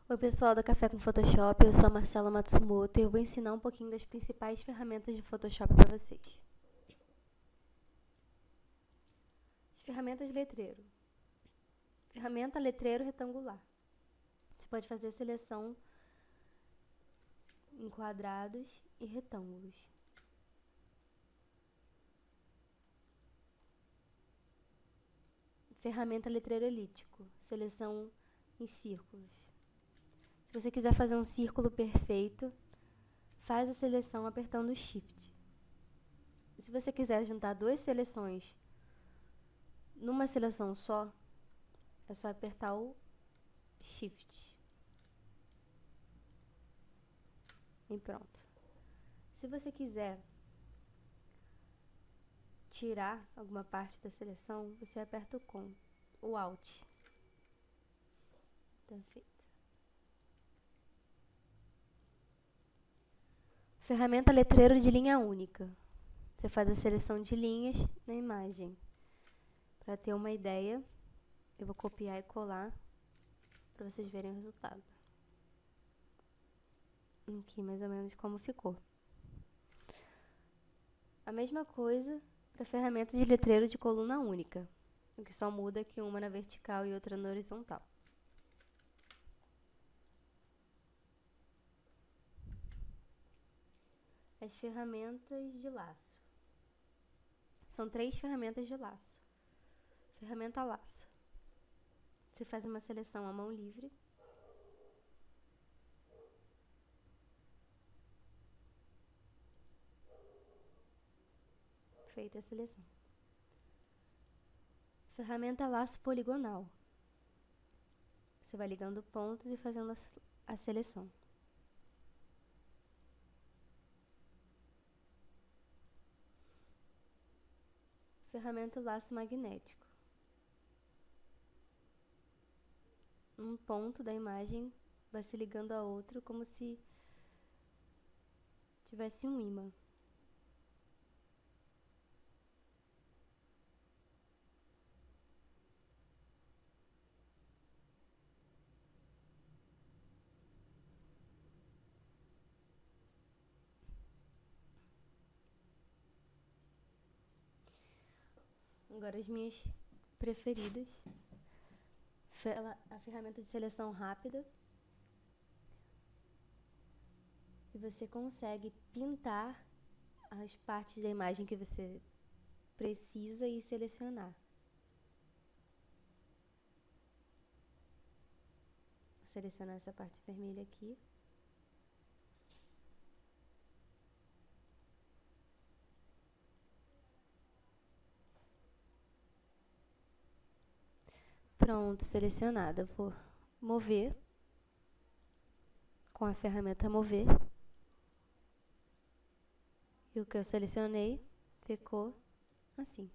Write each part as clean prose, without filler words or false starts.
Oi pessoal da Café com Photoshop, eu sou a Marcela Matsumoto e eu vou ensinar um pouquinho das principais ferramentas de Photoshop para vocês. As ferramentas letreiro. Ferramenta letreiro retangular. Você pode fazer seleção em quadrados e retângulos. Ferramenta letreiro elíptico, seleção em círculos. Se você quiser fazer um círculo perfeito, faz a seleção apertando o Shift. Se você quiser juntar duas seleções numa seleção só, é só apertar o Shift. E pronto. Se você quiser tirar alguma parte da seleção, você aperta o Alt. Tá feito. Ferramenta letreiro de linha única. Você faz a seleção de linhas na imagem. Para ter uma ideia, eu vou copiar e colar para vocês verem o resultado. Aqui mais ou menos como ficou. A mesma coisa para a ferramenta de letreiro de coluna única. O que só muda é que uma na vertical e outra na horizontal. As ferramentas de laço. São 3 ferramentas de laço. Ferramenta laço. Você faz uma seleção à mão livre. Feita a seleção. Ferramenta laço poligonal. Você vai ligando pontos e fazendo a seleção. Ferramenta laço magnético. Um ponto da imagem vai se ligando a outro como se tivesse um ímã. Agora as minhas preferidas. A ferramenta de seleção rápida. E você consegue pintar as partes da imagem que você precisa e selecionar. Vou selecionar essa parte vermelha aqui. Pronto, selecionada. Vou mover com a ferramenta mover. E o que eu selecionei ficou assim.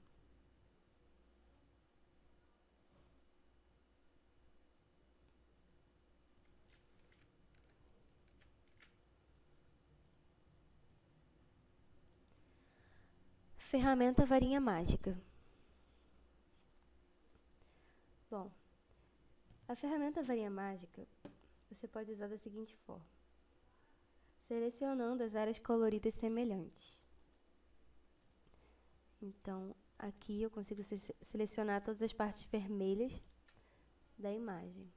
Ferramenta varinha mágica. Bom, a ferramenta varinha mágica você pode usar da seguinte forma. Selecionando as áreas coloridas semelhantes. Então, aqui eu consigo selecionar todas as partes vermelhas da imagem.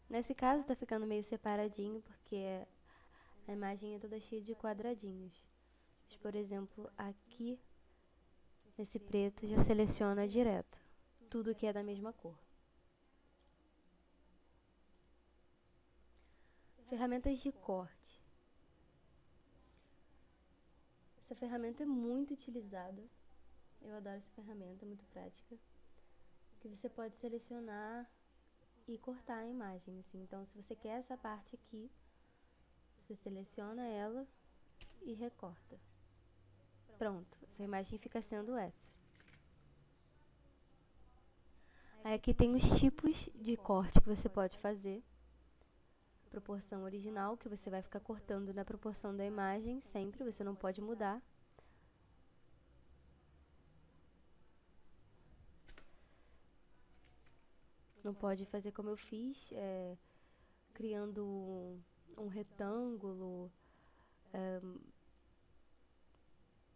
Nesse caso está ficando meio separadinho porque a imagem é toda cheia de quadradinhos. Mas, por exemplo, aqui nesse preto já seleciona direto tudo que é da mesma cor. Ferramentas de corte. Essa ferramenta é muito utilizada. Eu adoro essa ferramenta, é muito prática. Que você pode selecionar e cortar a imagem, assim. Então, se você quer essa parte aqui, você seleciona ela e recorta. Pronto, essa imagem fica sendo essa. Aí aqui tem os tipos de corte que você pode fazer. Proporção original, que você vai ficar cortando na proporção da imagem, sempre, você não pode mudar. Não pode fazer como eu fiz, criando um retângulo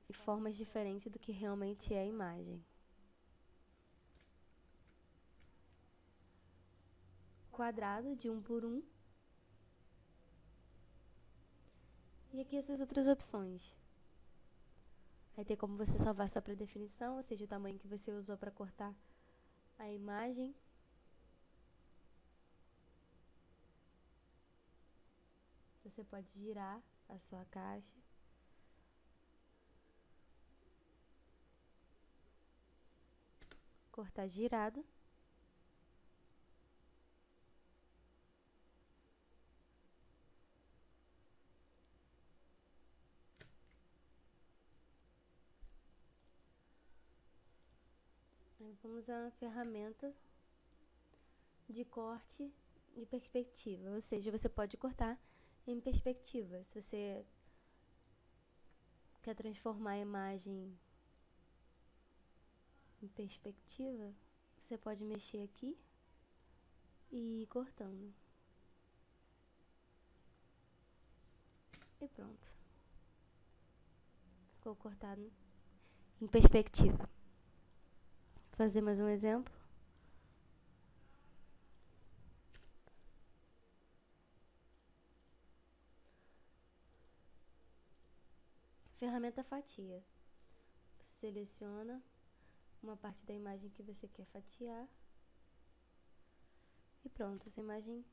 e formas diferentes do que realmente é a imagem. Quadrado de 1 por 1. E aqui essas outras opções. Aí tem como você salvar sua predefinição, ou seja, o tamanho que você usou para cortar a imagem. Você pode girar a sua caixa. Cortar girado. Aí vamos usar a ferramenta de corte de perspectiva, ou seja, você pode cortar em perspectiva. Se você quer transformar a imagem em perspectiva, você pode mexer aqui e ir cortando. E pronto. Ficou cortado em perspectiva. Vou fazer mais um exemplo. Ferramenta fatia. Seleciona uma parte da imagem que você quer fatiar. E pronto, essa imagem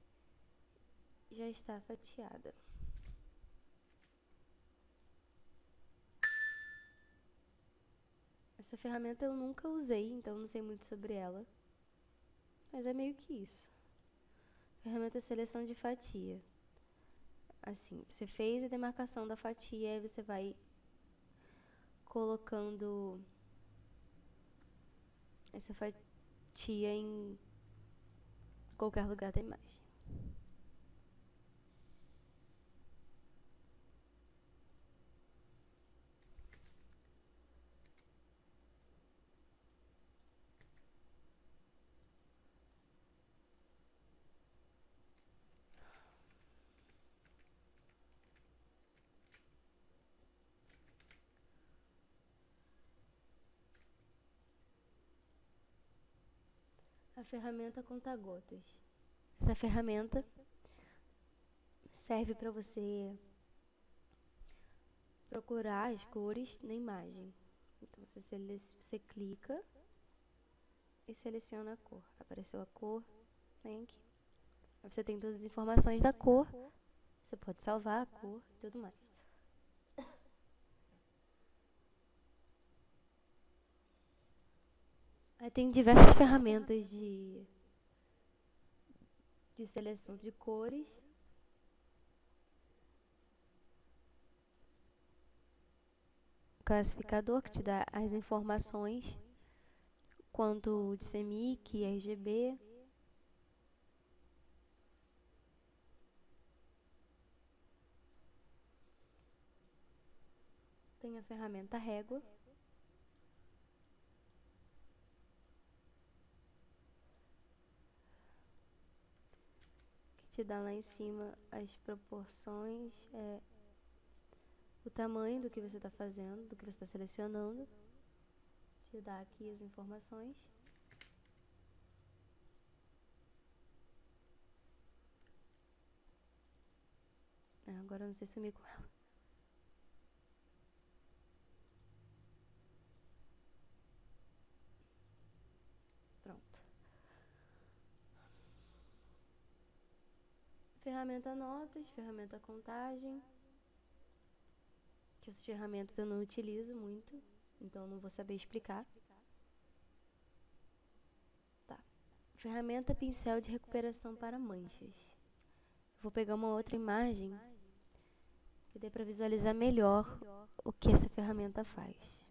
já está fatiada. Essa ferramenta eu nunca usei, então não sei muito sobre ela. Mas é meio que isso. Ferramenta seleção de fatia. Assim, você fez a demarcação da fatia, aí você vai colocando essa fatia em qualquer lugar da imagem. A ferramenta conta-gotas. Essa ferramenta serve para você procurar as cores na imagem. Então você clica e seleciona a cor. Apareceu a cor, vem aqui. Aí você tem todas as informações da cor. Você pode salvar a cor e tudo mais. Aí tem diversas ferramentas de seleção de cores. Classificador que te dá as informações quanto de CMYK, RGB. Tem a ferramenta régua. Que te dá lá em cima as proporções, o tamanho do que você está fazendo, do que você está selecionando. Te dá aqui as informações. Agora eu não sei sumir com ela. Pronto. Ferramenta notas, ferramenta contagem. Que essas ferramentas eu não utilizo muito, então não vou saber explicar. Tá. Ferramenta pincel de recuperação para manchas. Vou pegar uma outra imagem que dê para visualizar melhor o que essa ferramenta faz.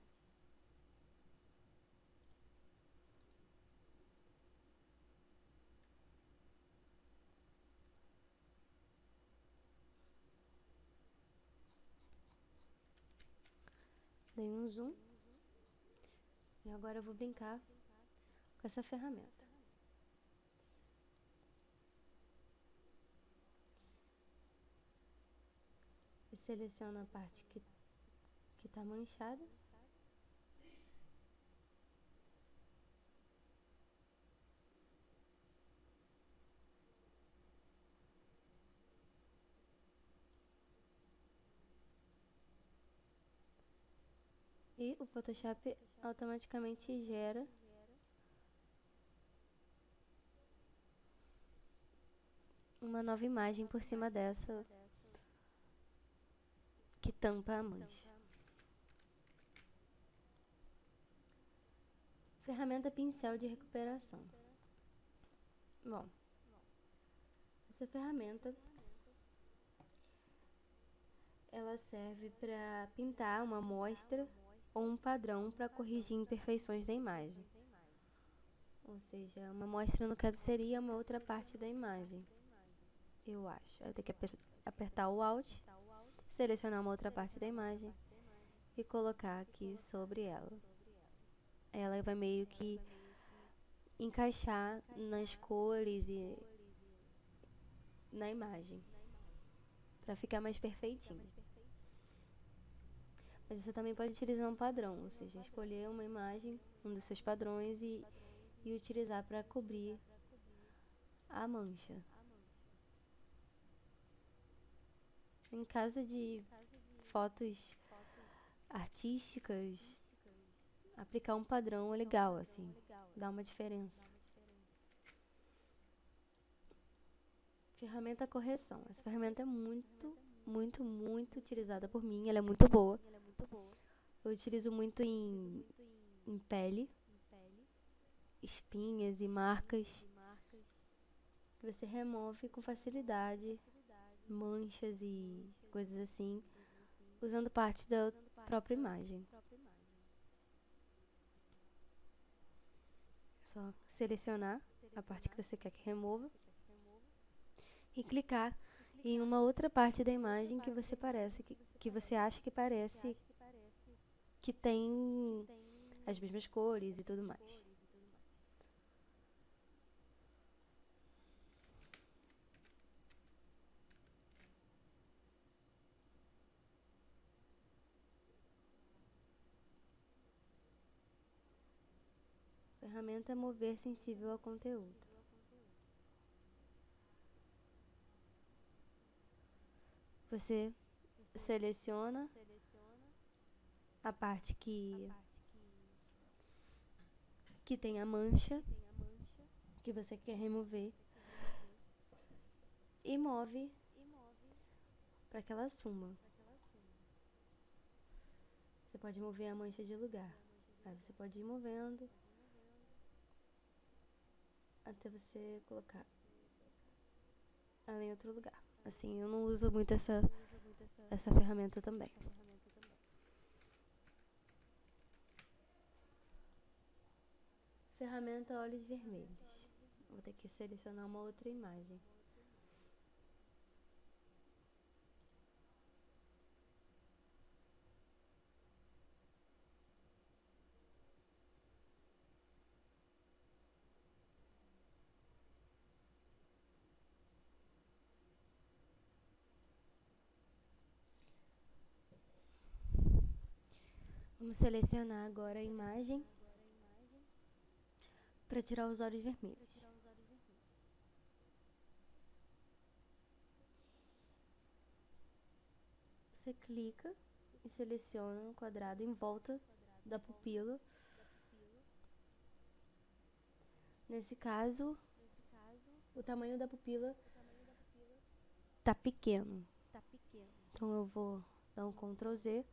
Dei um zoom. E agora eu vou brincar com essa ferramenta. seleciona a parte que tá manchada. E o Photoshop automaticamente gera uma nova imagem por cima dessa que tampa a mancha. Ferramenta pincel de recuperação. Bom, essa ferramenta ela serve para pintar uma amostra ou um padrão para corrigir imperfeições da imagem. Ou seja, uma amostra no caso seria uma outra parte da imagem. Eu acho. Eu tenho que apertar o Alt, selecionar uma outra parte da imagem e colocar aqui sobre ela. Ela vai meio que encaixar nas cores e na imagem, para ficar mais perfeitinho. Mas você também pode utilizar um padrão, ou seja, escolher uma imagem, um dos seus padrões e utilizar para cobrir a mancha. Em caso de fotos artísticas, aplicar um padrão é legal, assim, dá uma diferença. Ferramenta correção. Essa ferramenta é muito utilizada por mim, ela é muito boa. Eu utilizo muito em pele, espinhas e marcas. Você remove com facilidade manchas e coisas assim, usando partes da própria imagem. É só selecionar a parte que você quer que remova e clicar em uma outra parte da imagem que você acha que parece que tem as mesmas cores e tudo mais. Ferramenta mover sensível ao conteúdo. Você seleciona a parte que tem a mancha que você quer remover e move para que ela suma. Você pode mover a mancha de lugar. Aí você pode ir movendo até você colocar ela em outro lugar. Assim, eu não uso muito essa ferramenta também. Ferramenta olhos vermelhos. Vou ter que selecionar uma outra imagem. Vamos selecionar agora a imagem para tirar os olhos vermelhos. Você clica e seleciona um quadrado em volta da pupila. Nesse caso, o tamanho da pupila tá pequeno. Então eu vou dar um Ctrl Z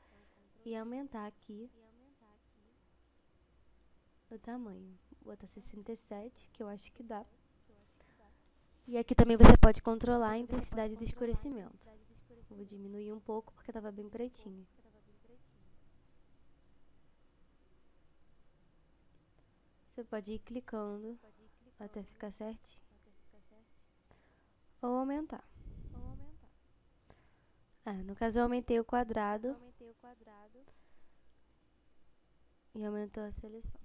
e aumentar aqui o tamanho. Vou botar 67, que eu acho que dá. E aqui também você pode controlar a intensidade do escurecimento. Vou diminuir um pouco porque estava bem pretinho. Você pode ir clicando até ficar certinho. Ou aumentar. No caso eu aumentei o quadrado e aumentou a seleção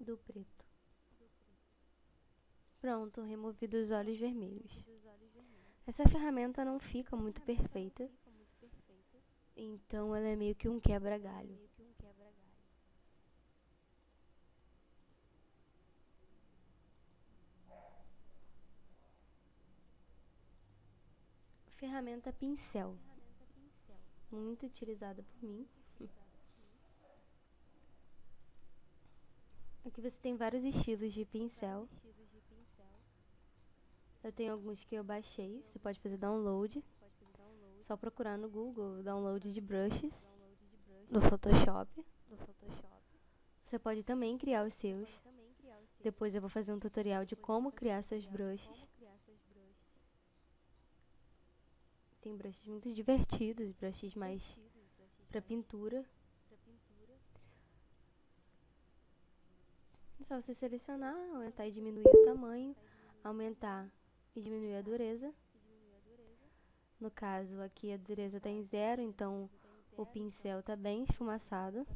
do preto. Pronto, removido os olhos vermelhos. Essa ferramenta não fica muito perfeita, então ela é meio que um quebra-galho. Ferramenta pincel, muito utilizada por mim. Aqui você tem vários estilos de pincel. Eu tenho alguns que eu baixei, você pode fazer download. Só procurar no Google, download de brushes no Photoshop. Você pode também criar os seus. Depois eu vou fazer um tutorial de como criar seus brushes. Tem brushes muito divertidos, brushes mais para pintura. É só você selecionar, aumentar e diminuir o tamanho, aumentar e diminuir a dureza. No caso, aqui a dureza está em 0, então o pincel está bem esfumaçado.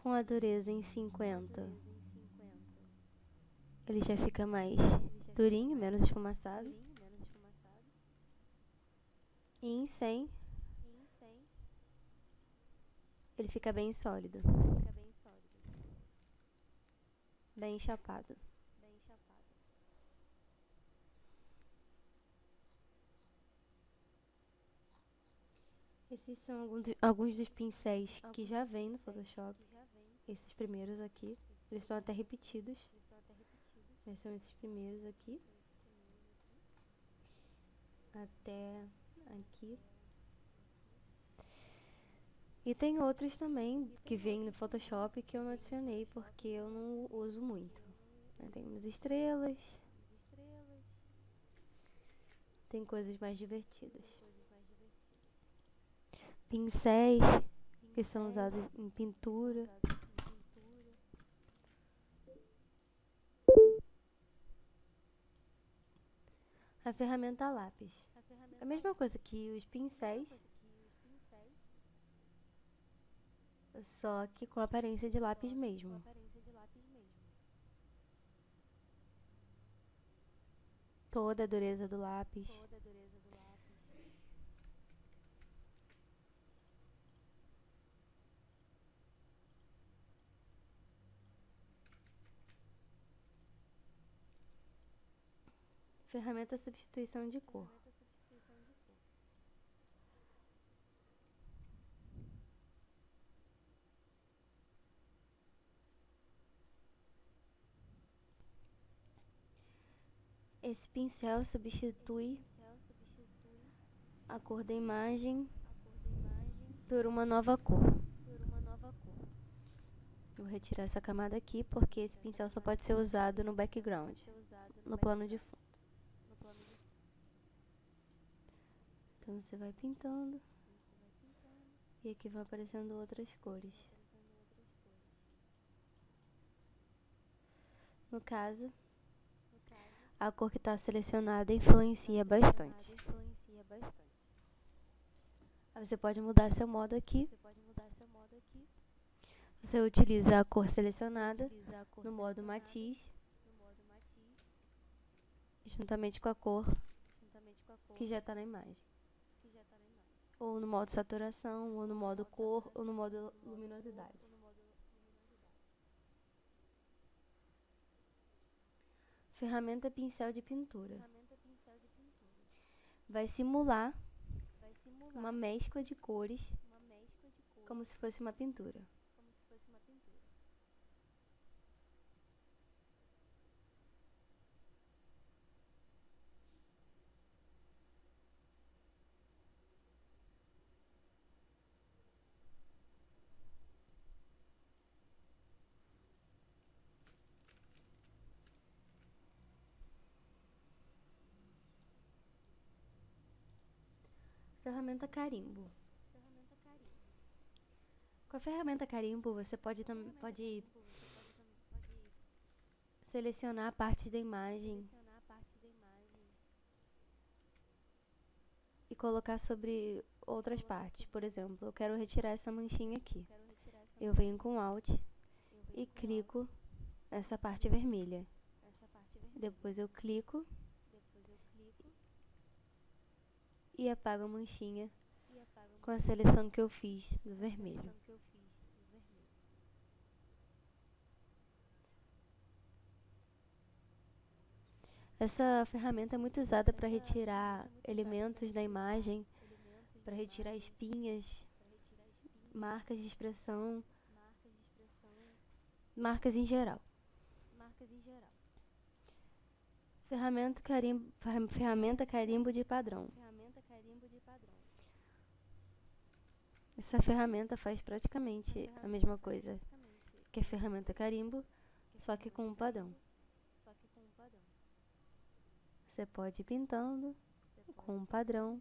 Com a dureza em 50, ele já fica mais durinho, menos esfumaçado. E em 100, ele fica bem sólido, bem chapado. Esses são alguns dos pincéis que já vem no Photoshop. Esses primeiros aqui, eles estão até repetidos. Esses são esses primeiros aqui. Até aqui. E tem outros também que vêm no Photoshop que eu não adicionei porque eu não uso muito. Tem umas estrelas. Tem coisas mais divertidas. Pincéis que são usados em pintura. A ferramenta lápis. A mesma coisa que os pincéis, só que com aparência de lápis mesmo. Toda a dureza do lápis. Ferramenta substituição de cor. Esse pincel substitui a cor da imagem por uma nova cor. Vou retirar essa camada aqui porque esse pincel só pode ser usado no background, no plano de fundo. Então você vai pintando e aqui vão aparecendo outras cores. No caso, a cor que está selecionada influencia bastante. Aí você pode mudar seu modo aqui. Você utiliza a cor selecionada no modo matiz, juntamente com a cor que já está na imagem. Ou no modo saturação, ou no modo cor, ou no modo luminosidade. Ferramenta pincel de pintura. Vai simular uma mescla de cores, como se fosse uma pintura. Ferramenta carimbo. Com a ferramenta carimbo, você pode selecionar partes da imagem e colocar sobre outras partes. Por exemplo, eu quero retirar essa manchinha aqui. eu venho com Alt e clico nessa parte vermelha. Depois eu clico e apago a manchinha com a seleção que eu fiz do vermelho. Essa ferramenta é muito usada para retirar elementos da imagem, para retirar espinhas, marcas de expressão, marcas em geral. Ferramenta carimbo de padrão. Essa ferramenta faz praticamente a mesma coisa que a ferramenta carimbo, só que com um padrão. Você pode ir pintando com um padrão,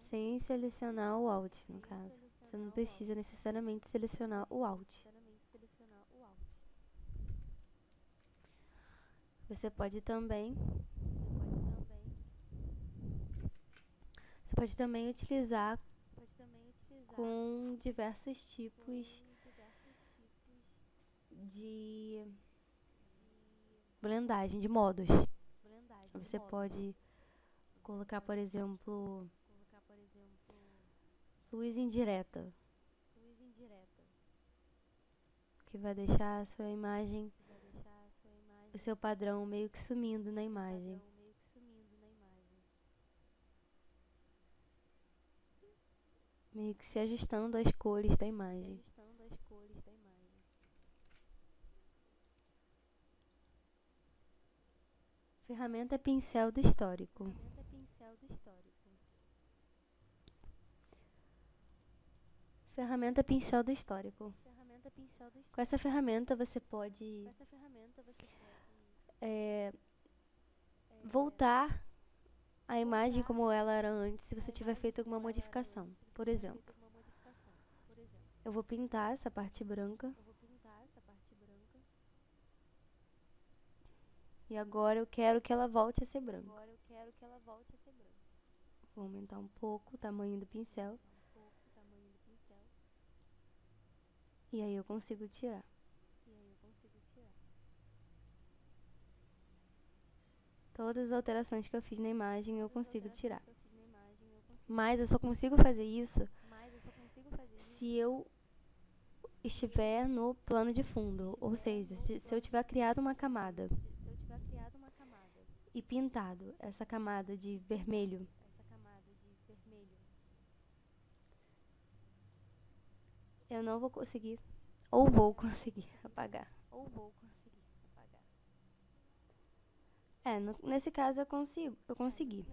sem selecionar o Alt, no caso. Você não precisa necessariamente selecionar o Alt. Você pode também utilizar com diversos tipos de blendagem, de modos. Você pode colocar, por exemplo, luz indireta, que vai deixar a sua imagem, o seu padrão meio que sumindo na imagem. Meio que se ajustando às cores da imagem. Ferramenta pincel do histórico. Ferramenta pincel do histórico. Com essa ferramenta você pode voltar a imagem como ela era antes, se você tiver feito alguma modificação. Por exemplo, eu vou pintar essa parte branca. E agora eu quero que ela volte a ser branca. Vou aumentar um pouco o tamanho do pincel. E aí eu consigo tirar. Todas as alterações que eu fiz na imagem eu consigo tirar. Mas eu só consigo fazer isso se eu estiver no plano de fundo. Ou seja, se eu tiver criado uma camada e pintado essa camada de vermelho, eu não vou conseguir, ou vou conseguir apagar. Nesse caso eu consegui.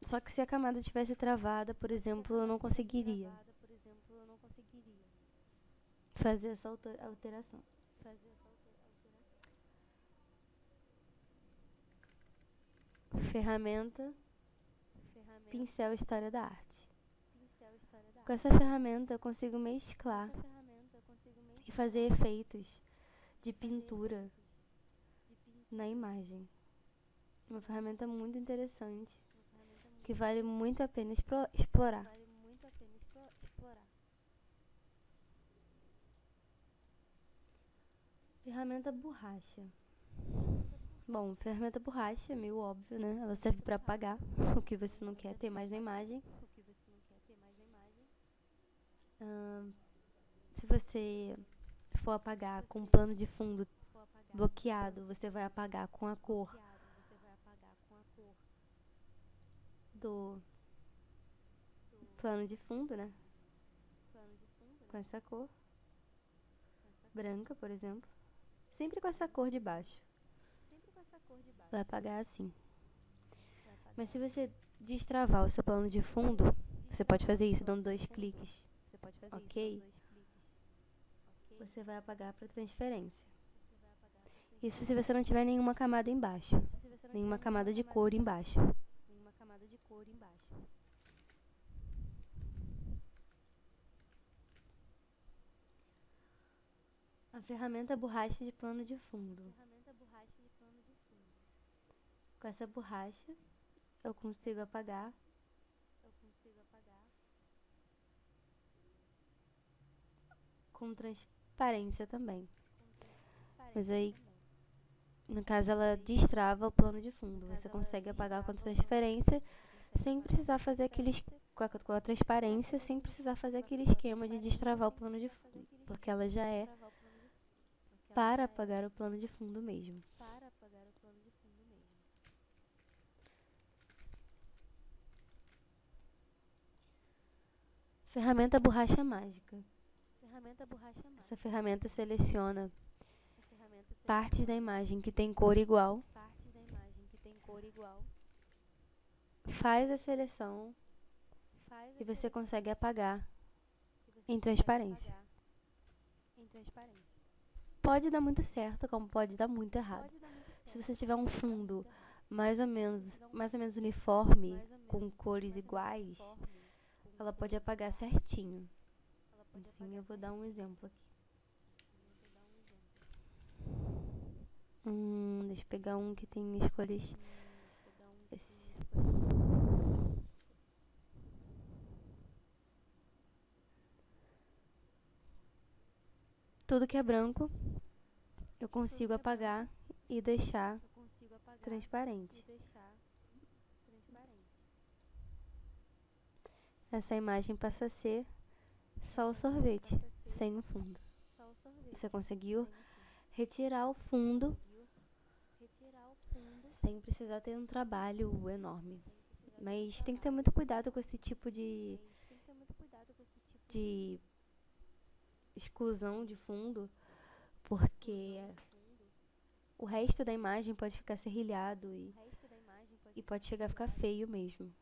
Só que se a camada tivesse travada, por exemplo, eu não conseguiria fazer essa alteração. Ferramenta pincel história da arte. Com essa ferramenta eu consigo mesclar e fazer efeitos de pintura na imagem. Uma ferramenta muito interessante que vale muito a pena explorar. Ferramenta borracha. Bom, ferramenta borracha é meio óbvio, né? Ela serve para apagar o que você não quer ter mais na imagem. Se você for apagar com um plano de fundo bloqueado, você vai apagar com a cor do plano de fundo, né? Com essa cor branca, por exemplo. Sempre com essa cor de baixo. Vai apagar assim. Mas se você destravar o seu plano de fundo, você pode fazer isso dando 2 cliques. Ok? Você vai apagar para transferência. Isso se você não tiver nenhuma camada embaixo. Nenhuma camada de cor embaixo. A ferramenta borracha de plano de fundo. Com essa borracha, eu consigo apagar com transparência também. Mas aí, no caso, ela destrava o plano de fundo. Você consegue apagar com transparência sem precisar fazer aqueles... Com a transparência, sem precisar fazer aquele esquema de destravar o plano de fundo. Porque ela já é para apagar o plano de fundo mesmo. Ferramenta borracha mágica. Essa ferramenta seleciona partes da imagem que tem cor igual, faz a seleção e você consegue apagar em transparência. Pode dar muito certo, como pode dar muito errado. Se você tiver um fundo mais ou menos uniforme, com cores iguais, ela pode apagar certinho. Assim, eu vou dar um exemplo aqui. Deixa eu pegar um que tem as cores... Esse. Tudo que é branco, eu consigo apagar e deixar transparente. Essa imagem passa a ser só o sorvete, sem o fundo. Você conseguiu retirar o fundo sem precisar ter um trabalho enorme. Mas tem que ter muito cuidado com esse tipo de exclusão de fundo, porque o resto da imagem pode ficar serrilhado e pode chegar a ficar feio mesmo.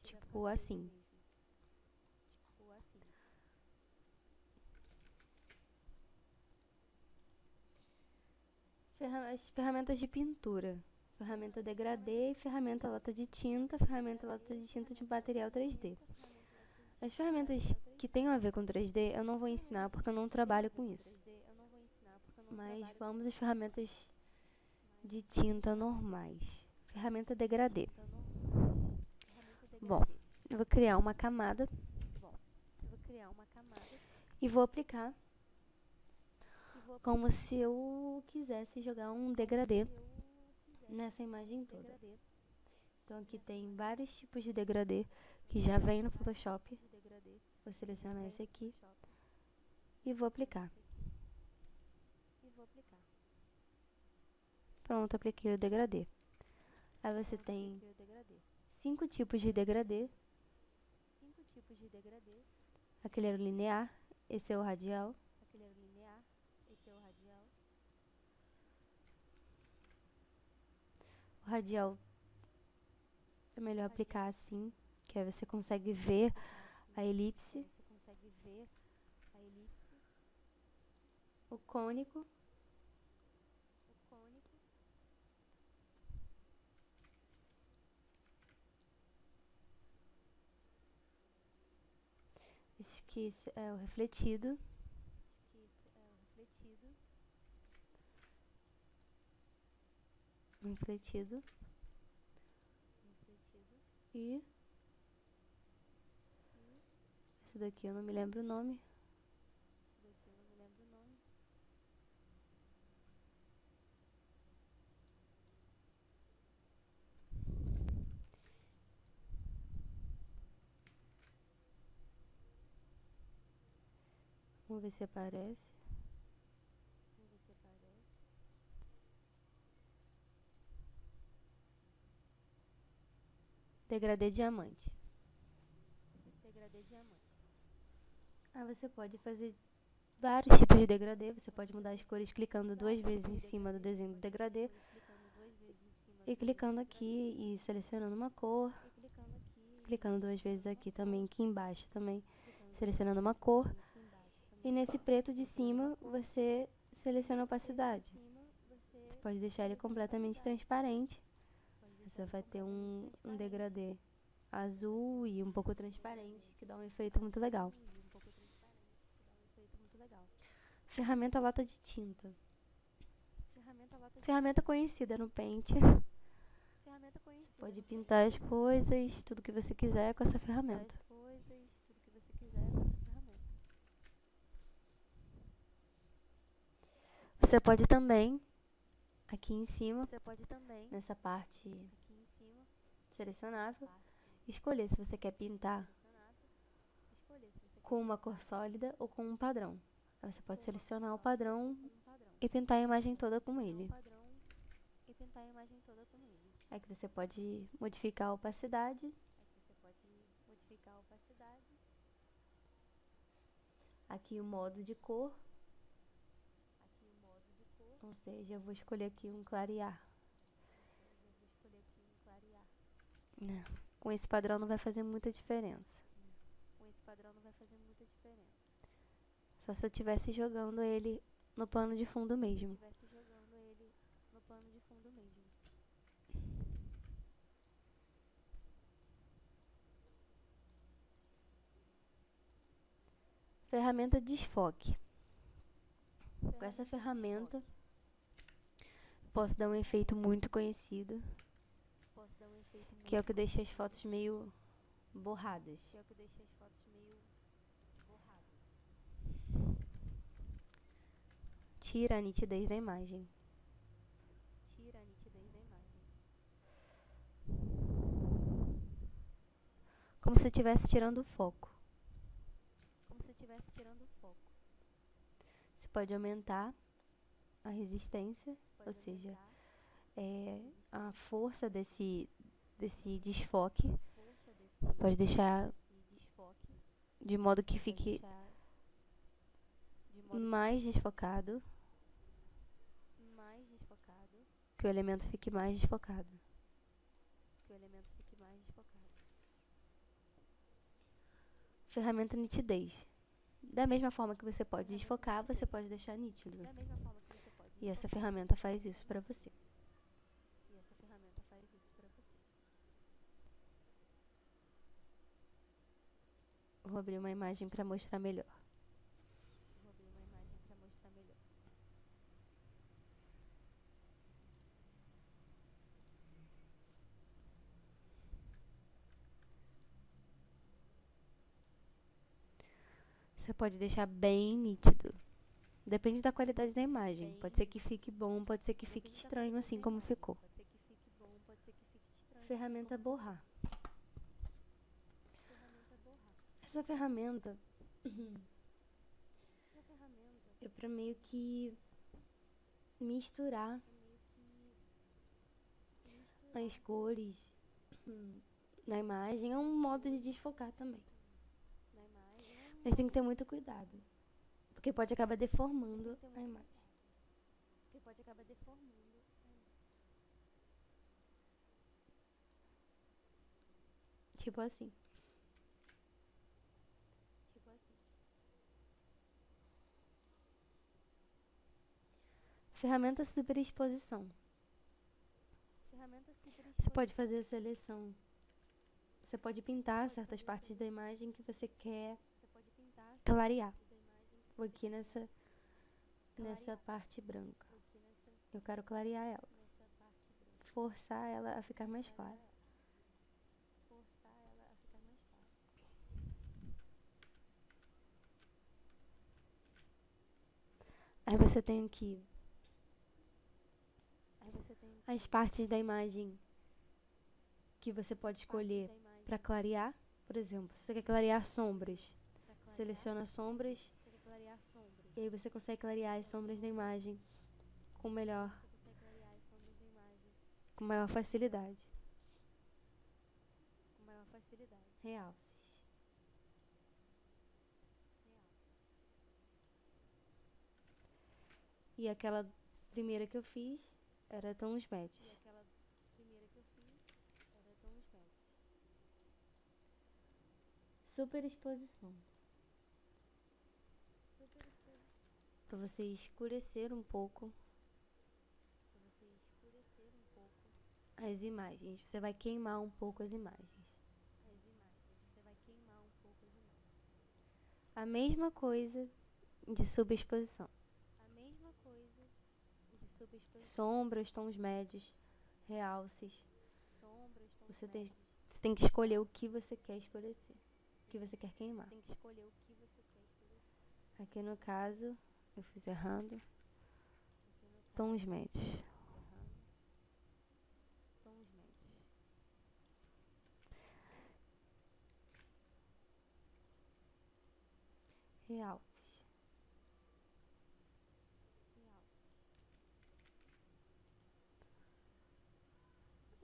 Tipo assim. As ferramentas de pintura. Ferramenta degradê e ferramenta lata de tinta de material 3D. As ferramentas que tenham a ver com 3D eu não vou ensinar porque eu não trabalho com isso. Mas vamos às ferramentas de tinta normais. Ferramenta degradê. Bom, eu vou criar uma camada e vou aplicar como se eu quisesse jogar um degradê nessa imagem toda. Então aqui tem vários tipos de degradê que já vem no Photoshop. Vou selecionar esse aqui e vou aplicar. Pronto, apliquei o degradê. Aí você tem 5 tipos de degradê. Aquele era o linear, esse é o radial. O radial é melhor aplicar assim, que aí você consegue ver a elipse. O cônico. Esse aqui é o refletido. E esse daqui eu não me lembro o nome. Vamos ver se aparece. Degradê diamante. Aí você pode fazer vários tipos de degradê. Você pode mudar as cores clicando 2 vezes em cima do desenho do degradê. E clicando aqui e selecionando uma cor. Clicando 2 vezes aqui também, aqui embaixo também, selecionando uma cor. E nesse preto de cima, você seleciona a opacidade. Você pode deixar ele completamente transparente. Você vai ter um degradê azul e um pouco transparente, que dá um efeito muito legal. Ferramenta lata de tinta. Ferramenta conhecida no Paint. Pode pintar as coisas, tudo que você quiser com essa ferramenta. Você pode também, aqui em cima, nessa parte selecionável, escolher se você quer pintar com uma cor sólida ou com um padrão. Aí você pode selecionar o padrão e pintar a imagem toda com ele. Aqui você pode modificar a opacidade. Aqui o modo de cor. Ou seja, eu vou escolher aqui um clarear. Com esse padrão não vai fazer muita diferença. Só se eu estivesse jogando ele no pano de fundo mesmo. Ferramenta desfoque. Com essa ferramenta, posso dar um efeito muito conhecido, que é o que deixa as fotos meio borradas. Tira a nitidez da imagem. Como se estivesse tirando o foco. Você pode aumentar a resistência, ou seja, a força desse desfoque. Pode deixar de modo que fique mais desfocado, que o elemento fique mais desfocado. Ferramenta nitidez. Da mesma forma que você pode desfocar, você pode deixar nítido. E essa ferramenta faz isso para você. Vou abrir uma imagem para mostrar melhor. Você pode deixar bem nítido. Depende da qualidade da imagem. Pode ser que fique bom, pode ser que fique estranho assim como ficou. Ferramenta borrar. Essa ferramenta é para meio que misturar as cores na imagem. É um modo de desfocar também. Mas tem que ter muito cuidado, porque pode acabar deformando a imagem. Tipo assim. Ferramenta superexposição. Você pode fazer a seleção. Você pode pintar certas partes da imagem que você quer clarear. Vou aqui nessa parte branca. Eu quero clarear ela. Forçar ela a ficar mais clara. Aí você tem aqui as partes da imagem que você pode escolher para clarear. Por exemplo, se você quer clarear sombras, seleciona sombras e aí você consegue clarear as sombras da imagem com maior facilidade. Realces. E aquela primeira que eu fiz era tons médios. Superexposição. Para você escurecer um pouco as imagens. Você vai queimar um pouco as imagens. A mesma coisa de subexposição. Sombras, tons médios, realces. Você tem que escolher o que você quer escurecer, o que você quer queimar. Aqui no caso, eu fiz errado. tons médios. Realces.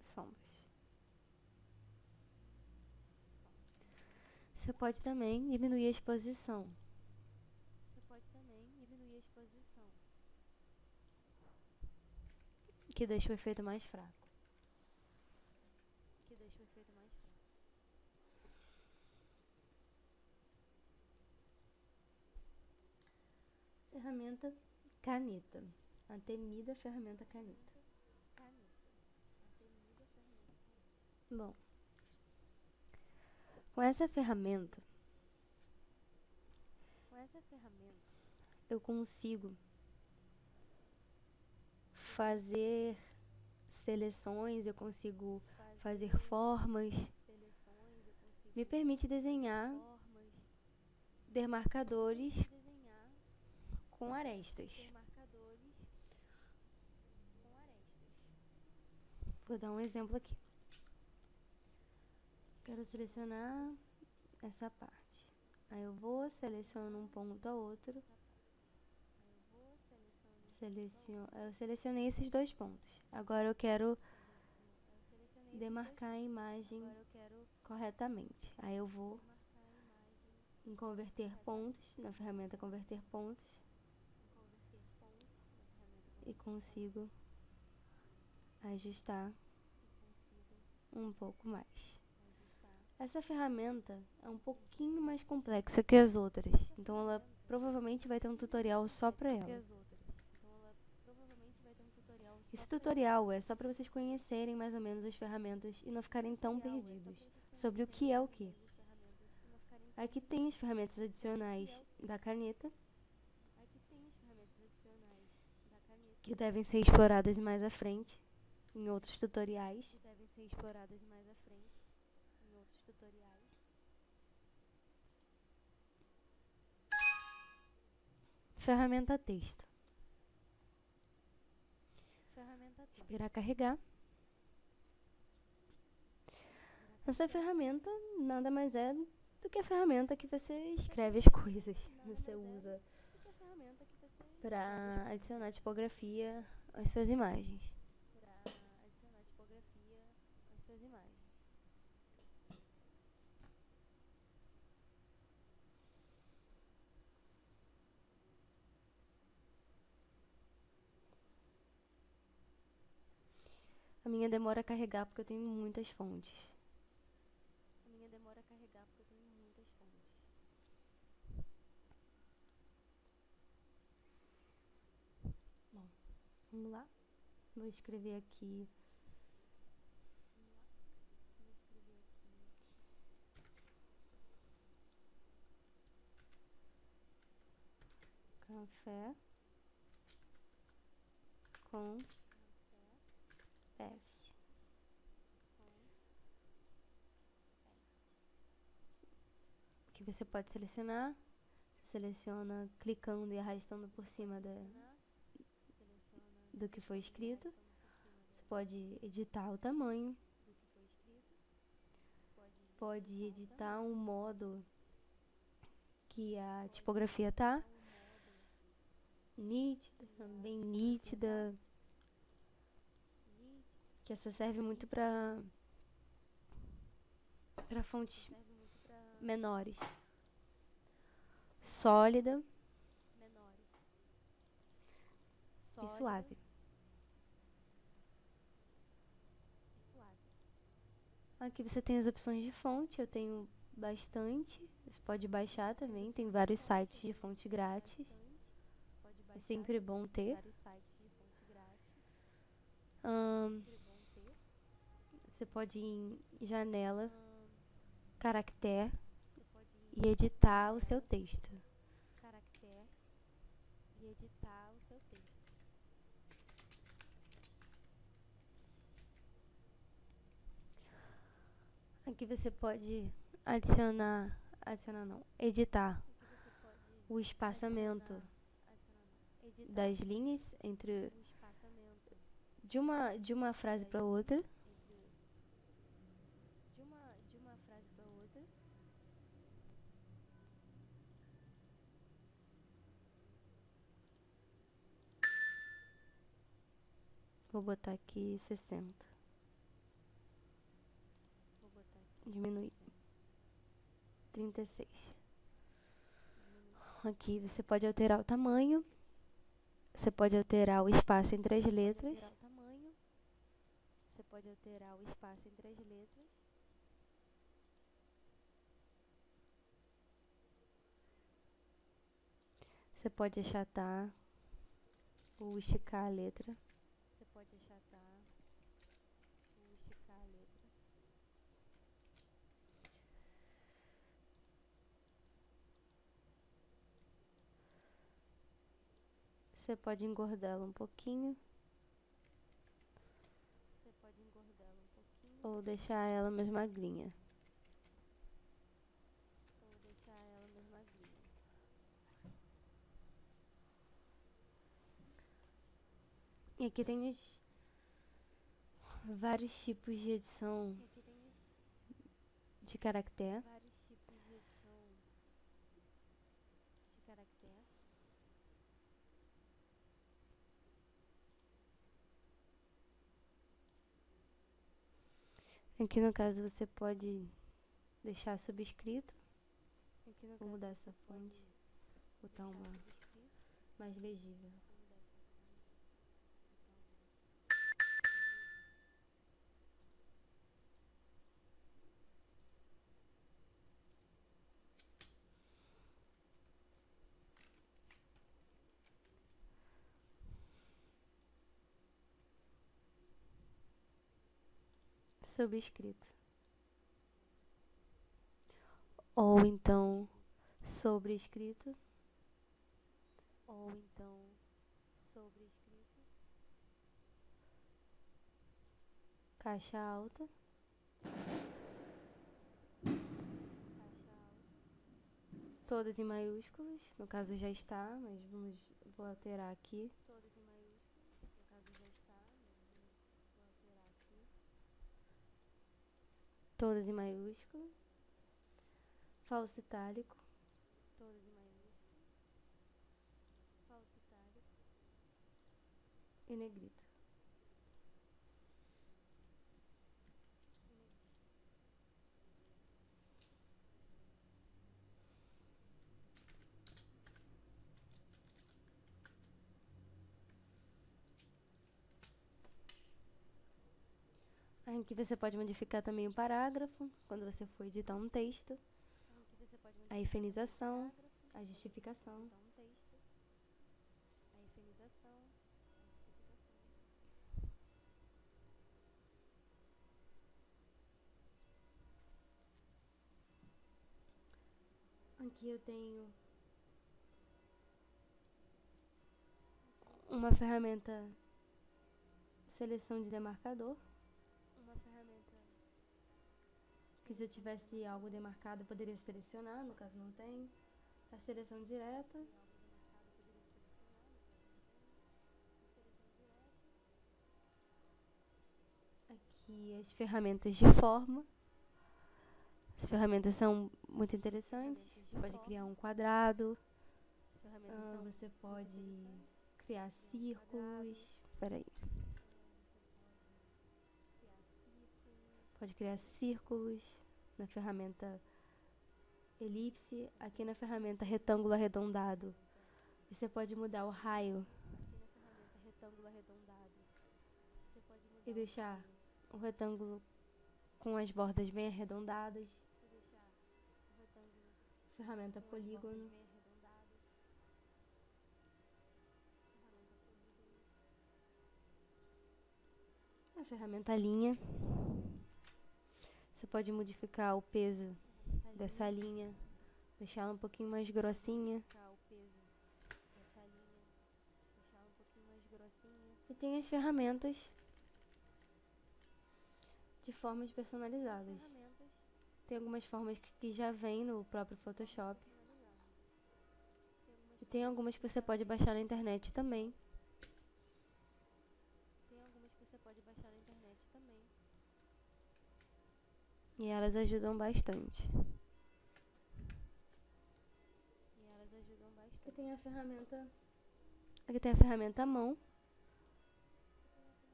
Sombras. Você pode também diminuir a exposição. Que deixa o efeito mais fraco. Ferramenta caneta. A temida ferramenta caneta. Bom, com essa ferramenta, eu consigo fazer seleções, eu consigo fazer formas, me permite desenhar demarcadores com arestas. Vou dar um exemplo aqui. Quero selecionar essa parte. Aí eu vou, seleciono um ponto a outro. Eu selecionei esses 2 pontos. Agora eu quero demarcar a imagem corretamente. Aí eu vou em converter pontos, na ferramenta converter pontos, e consigo ajustar um pouco mais. Essa ferramenta é um pouquinho mais complexa que as outras, então ela provavelmente vai ter um tutorial só para ela. Esse tutorial é só para vocês conhecerem mais ou menos as ferramentas e não ficarem tão perdidos sobre o que é o que. Aqui tem as ferramentas adicionais da caneta, que devem ser exploradas mais à frente, em outros tutoriais. Ferramenta texto. Esperar carregar. Essa ferramenta nada mais é do que a ferramenta que você escreve as coisas. Você usa para adicionar tipografia às suas imagens. A minha demora a carregar porque eu tenho muitas fontes. Bom, vamos lá. Vou escrever aqui café com S. Que você pode selecionar. Seleciona clicando e arrastando por cima do que foi escrito. Você pode editar o tamanho. Pode editar um modo que a tipografia tá nítida, bem nítida. Que essa serve muito para fontes menores. Sólida e suave. Aqui você tem as opções de fonte, eu tenho bastante. Você pode baixar também, tem vários sites de fonte grátis. É sempre bom ter. Você pode ir em janela, caractere e editar o seu texto. Aqui você pode editar o espaçamento das linhas entre de uma frase para outra. Vou botar aqui 60. Diminuir. 36. Aqui você pode alterar o tamanho. Você pode alterar o espaço entre as letras. Você pode achatar ou esticar a letra. Você pode engordá-la um pouquinho. Ou deixar ela mais magrinha. E aqui tem vários tipos de edição de caractere. Aqui no caso você pode deixar subscrito. Vou mudar essa fonte. Botar uma mais legível. Subscrito. Ou então sobrescrito. Caixa alta. Todas em maiúsculas. No caso já está, mas vou alterar aqui. Todas em maiúsculo. Falso itálico. E negrito. Aqui você pode modificar também o parágrafo, quando você for editar um texto. A efenização, a justificação. Aqui eu tenho uma ferramenta seleção de demarcador. Que se eu tivesse algo demarcado eu poderia selecionar, no caso não tem. A seleção direta. Aqui as ferramentas de forma. As ferramentas são muito interessantes. Você pode criar um quadrado. Você pode criar círculos. Peraí. Pode criar círculos na ferramenta elipse. Aqui na ferramenta retângulo arredondado, você pode mudar o raio e deixar o retângulo com as bordas bem arredondadas. Ferramenta polígono. A ferramenta linha. Você pode modificar o peso dessa linha, deixar ela um pouquinho mais grossinha. E tem as ferramentas de formas personalizadas. Tem algumas formas que já vem no próprio Photoshop. E tem algumas que você pode baixar na internet também. E elas ajudam bastante. Aqui tem a ferramenta à mão.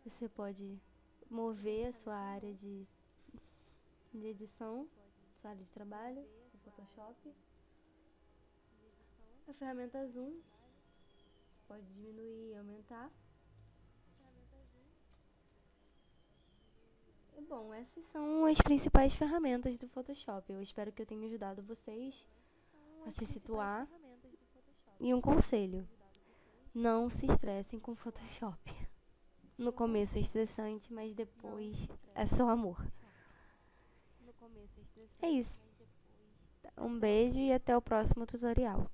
Você pode mover a sua área de edição, sua área de trabalho, no Photoshop. A ferramenta Zoom, você pode diminuir e aumentar. E bom, essas são as principais ferramentas do Photoshop. Eu espero que eu tenha ajudado vocês a se situar. E um conselho: não se estressem com Photoshop. No começo é estressante, mas depois é só amor. É isso. Um beijo e até o próximo tutorial.